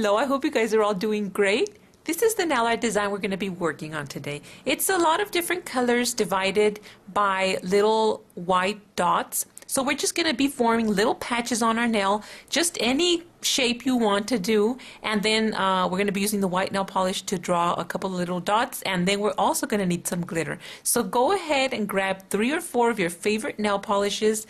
Hello, I hope you guys are all doing great. This is the nail art design we're going to be working on today. It's a lot of different colors divided by little white dots. So we're just going to be forming little patches on our nail, just any shape you want to do. And then we're going to be using the white nail polish to draw a couple of little dots. And then we're also going to need some glitter. So go ahead and grab 3 or 4 of your favorite nail polishes,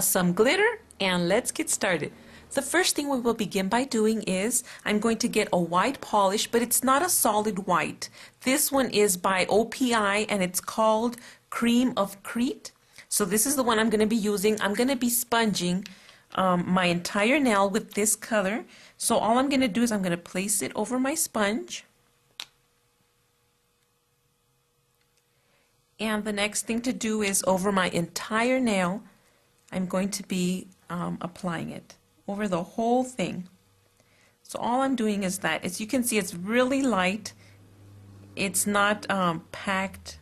some glitter, and let's get started. The first thing we will begin by doing is I'm going to get a white polish, but it's not a solid white. This one is by OPI and it's called Cream of Crete. So this is the one I'm going to be using. I'm going to be sponging my entire nail with this color. So all I'm going to do is I'm going to place it over my sponge. And the next thing to do is over my entire nail, I'm going to be applying it over the whole thing. So all I'm doing is that. As you can see, it's really light. It's not packed.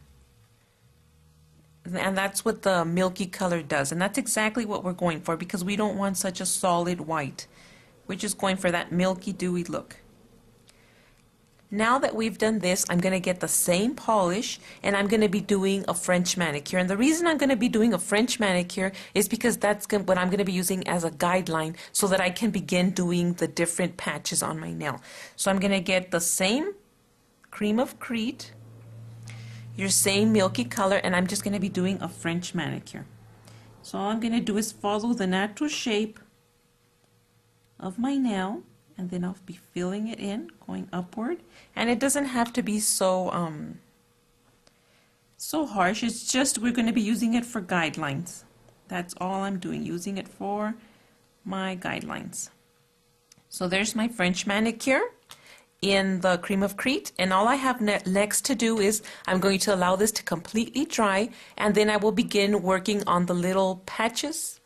And that's what the milky color does. And that's exactly what we're going for because we don't want such a solid white. We're just going for that milky, dewy look. Now that we've done this, I'm going to get the same polish and I'm going to be doing a French manicure. And the reason I'm going to be doing a French manicure is because that's what I'm going to be using as a guideline so that I can begin doing the different patches on my nail. So I'm going to get the same Cream of Crete, your same milky color, and I'm just going to be doing a French manicure. So all I'm going to do is follow the natural shape of my nail. And then I'll be filling it in, going upward. And it doesn't have to be so harsh. It's just we're going to be using it for guidelines. That's all I'm doing, using it for my guidelines. So there's my French manicure in the Cream of Crete. And all I have next to do is I'm going to allow this to completely dry. And then I will begin working on the little patches.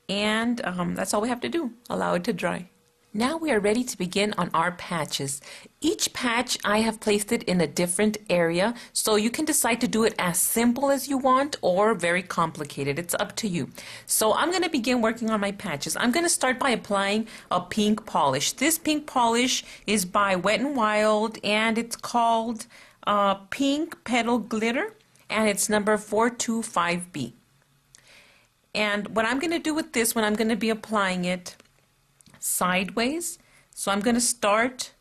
And that's all we have to do, allow it to dry. Now we are ready to begin on our patches. Each patch I have placed it in a different area, so you can decide to do it as simple as you want or very complicated. It's up to you. So I'm going to begin working on my patches. I'm going to start by applying a pink polish. This pink polish is by Wet n Wild and it's called Pink Petal Glitter and it's number 425B. And what I'm going to do with this one, I'm going to be applying it sideways. So I'm going to start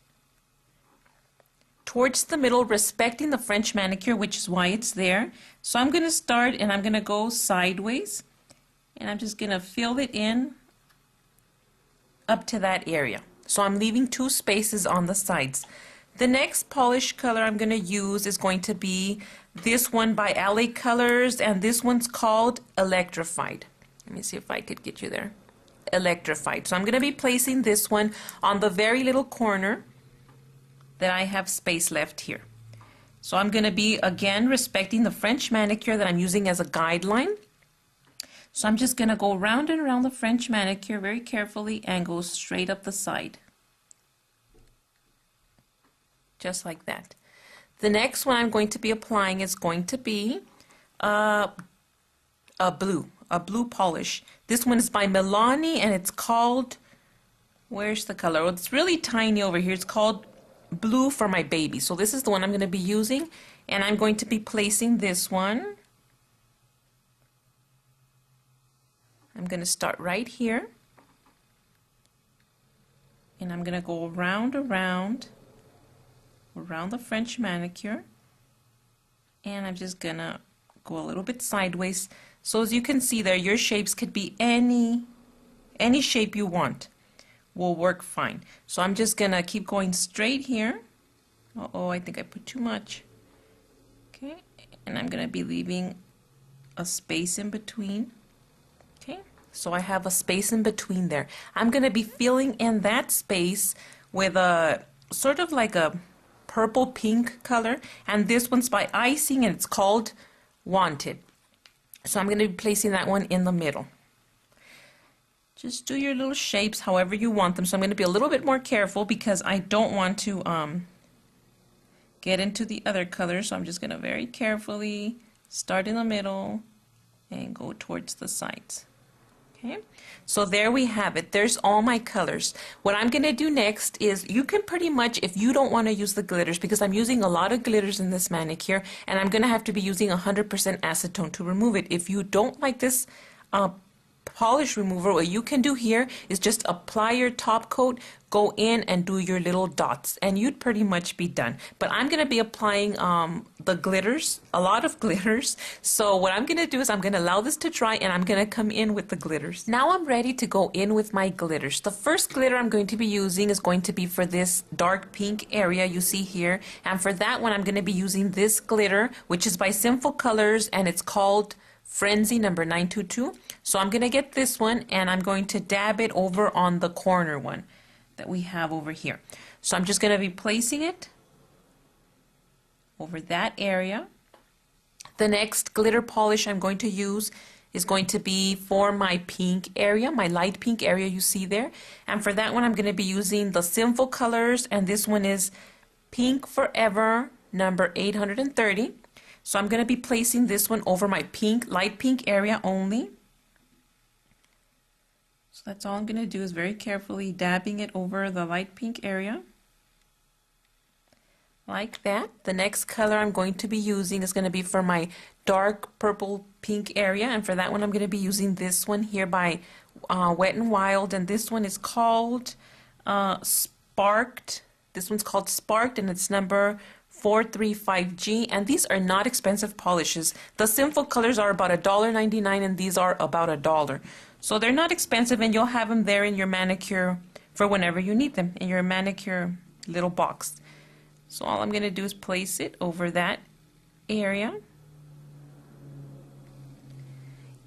towards the middle, respecting the French manicure, which is why it's there. So I'm going to start and I'm going to go sideways and I'm just going to fill it in up to that area. So I'm leaving 2 spaces on the sides. The next polish color I'm going to use is going to be this one by LA Colors, and this one's called Electrified. Let me see if I could get you there. Electrified. So I'm going to be placing this one on the very little corner that I have space left here. So I'm going to be again respecting the French manicure that I'm using as a guideline. So I'm just going to go round and around the French manicure very carefully and go straight up the side. Just like that. The next one I'm going to be applying is going to be a blue polish. This one is by Milani and it's called, where's the color? Well, it's really tiny over here. It's called Blue for My Baby. So this is the one I'm going to be using and I'm going to be placing this one. I'm going to start right here and I'm going to go around the French manicure and I'm just going to go a little bit sideways. So as you can see there, your shapes could be any shape you want. Will work fine. So I'm just going to keep going straight here. Uh-oh, I think I put too much. Okay, and I'm going to be leaving a space in between. Okay, so I have a space in between there. I'm going to be filling in that space with a sort of like a purple pink color, and this one's by Icing and it's called Wanted. So I'm going to be placing that one in the middle. Just do your little shapes however you want them. So I'm going to be a little bit more careful because I don't want to get into the other color. So I'm just going to very carefully start in the middle and go towards the sides. Okay, so there we have it. There's all my colors. What I'm going to do next is you can pretty much, if you don't want to use the glitters, because I'm using a lot of glitters in this manicure, and I'm going to have to be using 100% acetone to remove it. If you don't like this polish remover, what you can do here is just apply your top coat, go in and do your little dots, and you'd pretty much be done. But I'm going to be applying the glitters, a lot of glitters. So what I'm going to do is I'm going to allow this to dry, and I'm going to come in with the glitters. Now I'm ready to go in with my glitters. The first glitter I'm going to be using is going to be for this dark pink area you see here. And for that one, I'm going to be using this glitter, which is by Sinful Colors, and it's called Frenzy number 922. So I'm going to get this one, and I'm going to dab it over on the corner one that we have over here. So I'm just going to be placing it over that area. The next glitter polish I'm going to use is going to be for my pink area, my light pink area you see there. And for that one, I'm going to be using the Sinful Colors, and this one is Pink Forever number 830. So I'm going to be placing this one over my pink, light pink area only. So that's all I'm going to do, is very carefully dabbing it over the light pink area. Like that. The next color I'm going to be using is going to be for my dark purple pink area. And for that one, I'm going to be using this one here by Wet n Wild. And this one is called Sparked. This one's called Sparked, and it's number 435G, and these are not expensive polishes. The Sinful Colors are about $1.99, and these are about $1. So they're not expensive, and you'll have them there in your manicure for whenever you need them, in your manicure little box. So all I'm going to do is place it over that area.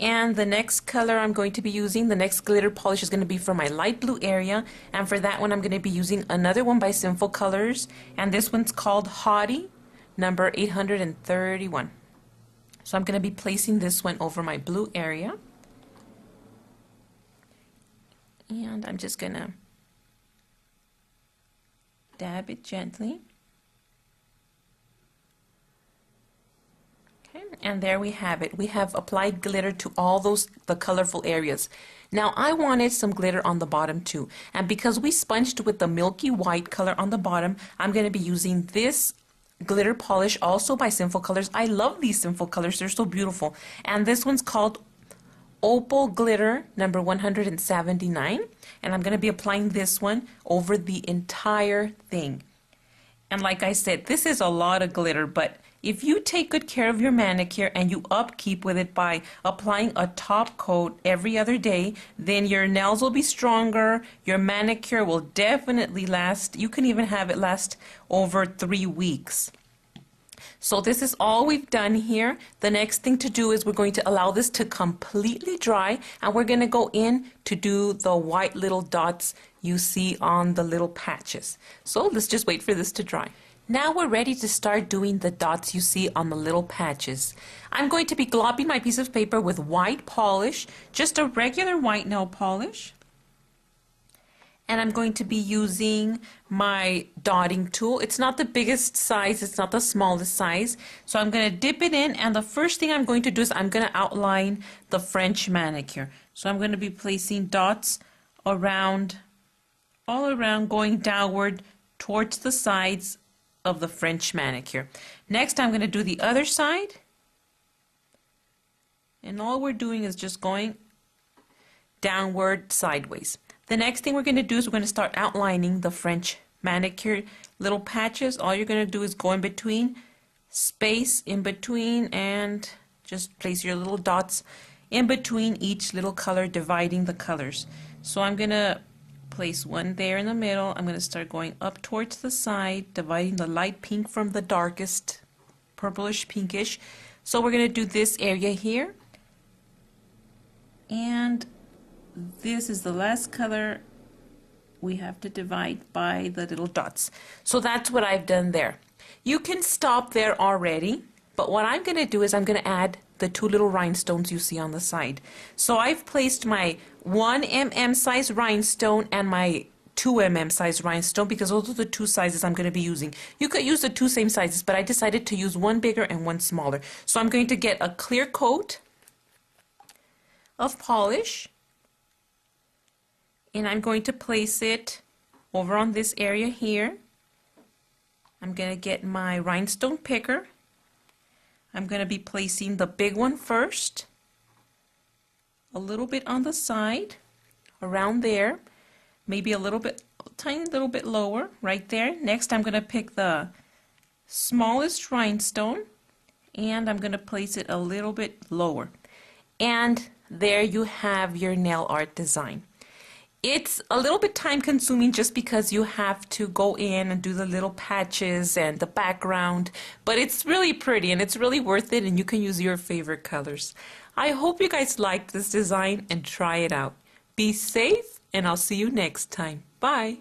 And the next color I'm going to be using, the next glitter polish, is going to be for my light blue area. And for that one, I'm going to be using another one by Sinful Colors. And this one's called Haughty, number 831. So I'm going to be placing this one over my blue area. And I'm just going to dab it gently. And there we have it. We have applied glitter to all the colorful areas. Now I wanted some glitter on the bottom too. And because we sponged with the milky white color on the bottom, I'm going to be using this glitter polish also by Sinful Colors. I love these Sinful Colors. They're so beautiful. And this one's called Opal Glitter number 179. And I'm going to be applying this one over the entire thing. And like I said, this is a lot of glitter, but if you take good care of your manicure and you upkeep with it by applying a top coat every other day, then your nails will be stronger, your manicure will definitely last. You can even have it last over 3 weeks. So this is all we've done here. The next thing to do is we're going to allow this to completely dry, and we're going to go in to do the white little dots you see on the little patches. So let's just wait for this to dry. Now we're ready to start doing the dots you see on the little patches. I'm going to be glopping my piece of paper with white polish, just a regular white nail polish. And I'm going to be using my dotting tool. It's not the biggest size, it's not the smallest size. So I'm going to dip it in, and the first thing I'm going to do is I'm going to outline the French manicure. So I'm going to be placing dots around, all around, going downward towards the sides of the French manicure. Next, I'm going to do the other side. And all we're doing is just going downward sideways. The next thing we're going to do is we're going to start outlining the French manicure little patches. All you're going to do is go in between, space in between, and just place your little dots in between each little color, dividing the colors. So I'm going to place one there in the middle. I'm going to start going up towards the side, dividing the light pink from the darkest purplish pinkish. So we're going to do this area here. And this is the last color we have to divide by the little dots. So that's what I've done there. You can stop there already, but what I'm going to do is I'm going to add the 2 little rhinestones you see on the side. So I've placed my 1 mm size rhinestone and my 2 mm size rhinestone because those are the 2 sizes I'm going to be using. You could use the 2 same sizes, but I decided to use one bigger and one smaller. So I'm going to get a clear coat of polish And I'm going to place it over on this area here. I'm going to get my rhinestone picker. I'm going to be placing the big one first, a little bit on the side, around there, maybe a little bit, tiny little bit lower, right there. Next, I'm going to pick the smallest rhinestone, and I'm going to place it a little bit lower. And there you have your nail art design. It's a little bit time consuming just because you have to go in and do the little patches and the background, but it's really pretty and it's really worth it, and you can use your favorite colors. I hope you guys liked this design and try it out. Be safe, and I'll see you next time. Bye!